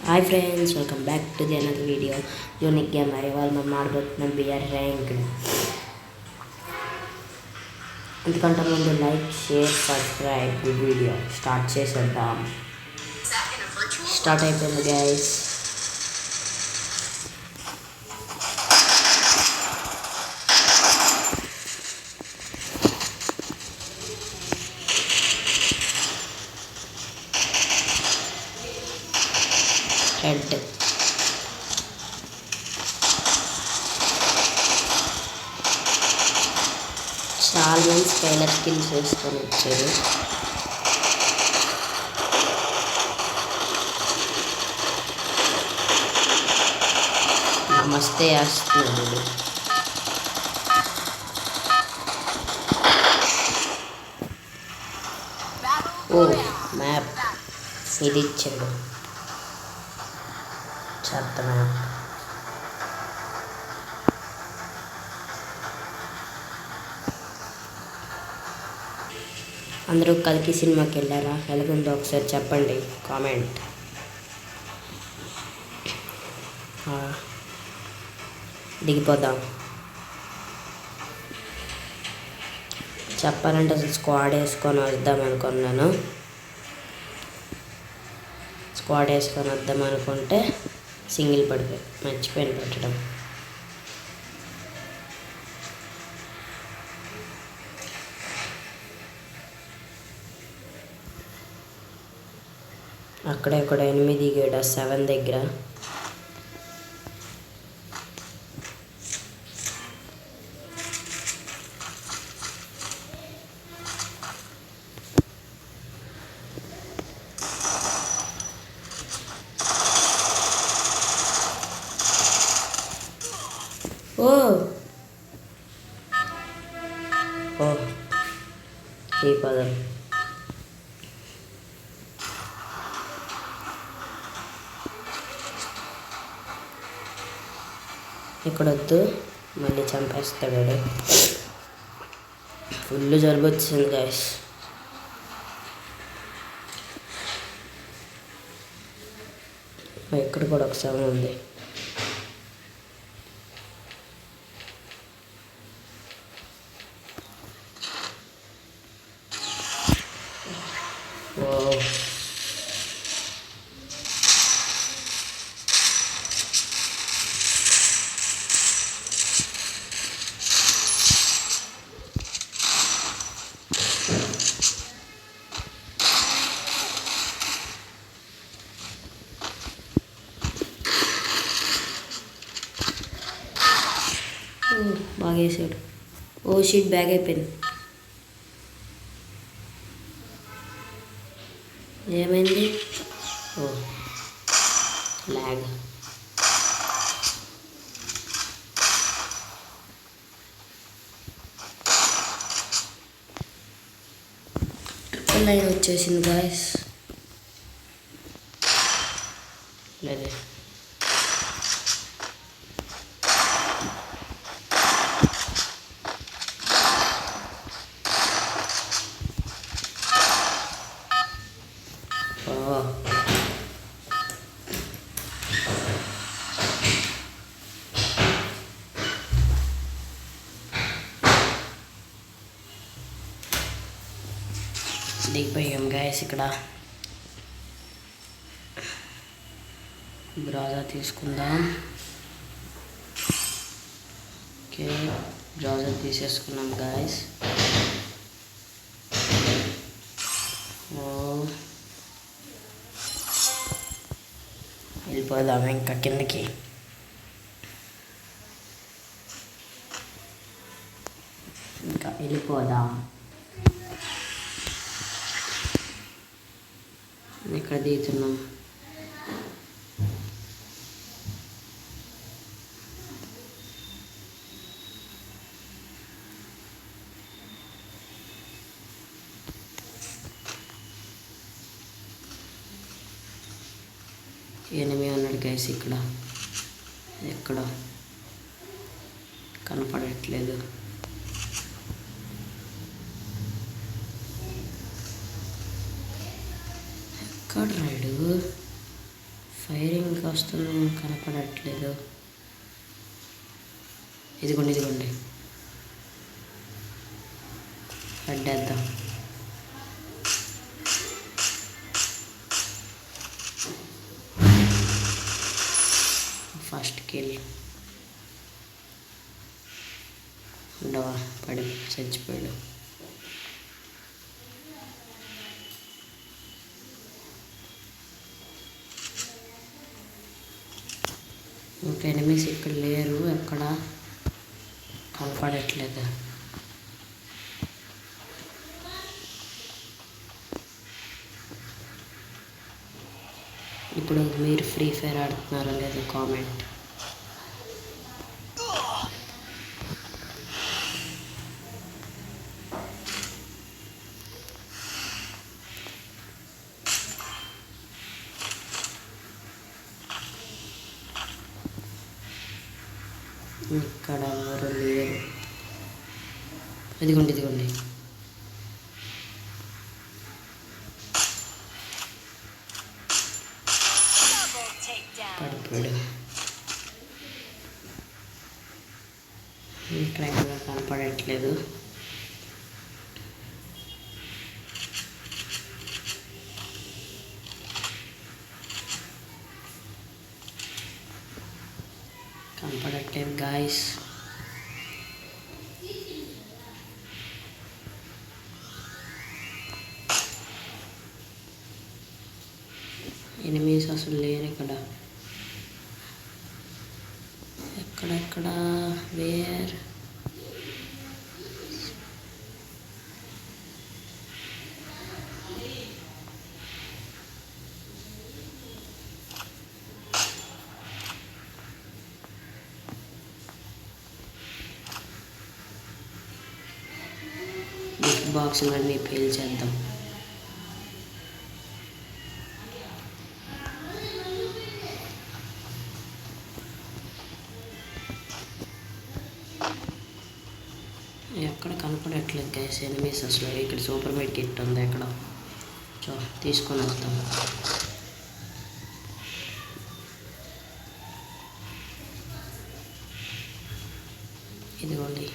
Hi friends, welcome back to the another video. Unique game arrival ಮಾಡ್ಬೋದು B R rank అంతకంటే ముందు like share subscribe the video start చేసేద్దాం. Start అయిపోయింది guys. Head చాలా మంది Skyler skills వేసుకొని వచ్చారు. నమస్తే వేస్తున్నాడు. ఓ మ్యాప్ ఇది ఇచ్చాడు, చెత్త మ్యాప్. అందరూ కలికి సినిమాకి వెళ్ళారా? ఎలాగుందో ఒకసారి చెప్పండి కామెంట్. దిగిపోదాం. చెప్పాలంటే అసలు స్క్వాడ్ వేసుకొని వద్దాం అనుకున్నాను. స్క్వాడ్ వేసుకొని వద్దాం అనుకుంటే సింగిల్ పడిపోయి మర్చిపోయిన పెట్టడం. అక్కడే ఒక ఎనిమిది దిగాడు 7 దగ్గర. ఓ ఓ ఈ పదం ఇక్కడ వద్దు, మళ్ళీ చంపేస్తాడు. ఫుల్ జలుబు వచ్చింది గైస్. ఇక్కడ కూడా ఒక సౌండ్ ఉంది. ఓ బాగా వేసాడు. ఓ షీట్ బ్యాగ్ అయిపోయింది. ఏమైంది? ఓ లాగ్. ట్రిపుల్ లైన్ వచ్చేసింది గాయస్. లేదే దిగిపోయాం గాయస్. ఇక్కడ బ్రాజా తీసుకుందాం. ఓకే, బ్రాజా తీసేసుకున్నాం గాయస్. వెళ్ళిపోదాం ఇంకా కిందకి. ఇంకా వెళ్ళిపోదాం. ఇక్కడ దిగుతున్నాం. ఎనిమిది ఉన్నాడు గైస్. ఇక్కడ ఎక్కడ కనపడట్లేదు. ఎక్కడ రాడు? ఫైరింగ్ వస్తుంది కనపడట్లేదు. ఇదిగోండి అడ్డేద్దాం. ఫస్ట్ కిల్ ఉండవా, పడి చచ్చిపోయాడు. ఇంకా ఎనిమిస్ ఇక్కడ లేరు, ఎక్కడ కనపడట్లేదు. ఇప్పుడు మీరు ఫ్రీ ఫైర్ ఆడుతున్నారో లేదో కామెంట్. ఇక్కడ ఎవరు లేరు. ఇదిగోండి పడిపోయాడు. ఇక్కడ ఎక్కడ కనపడట్లేదు. గాయస్. ఎనిమీస్ అసలు లేరు ఇక్కడ. ఎక్కడెక్కడ వేర్ గిఫ్ట్ బాక్స్ అన్నీ పేల్చేద్దాం. ఎక్కడ కనపడట్లేదు గైస్ ఎనిమీస్ అసలు. ఇక్కడ సూపర్ మెడ్ కిట్ ఉంది ఎక్కడ, తీసుకొని వస్తాం. ఇదిగోండి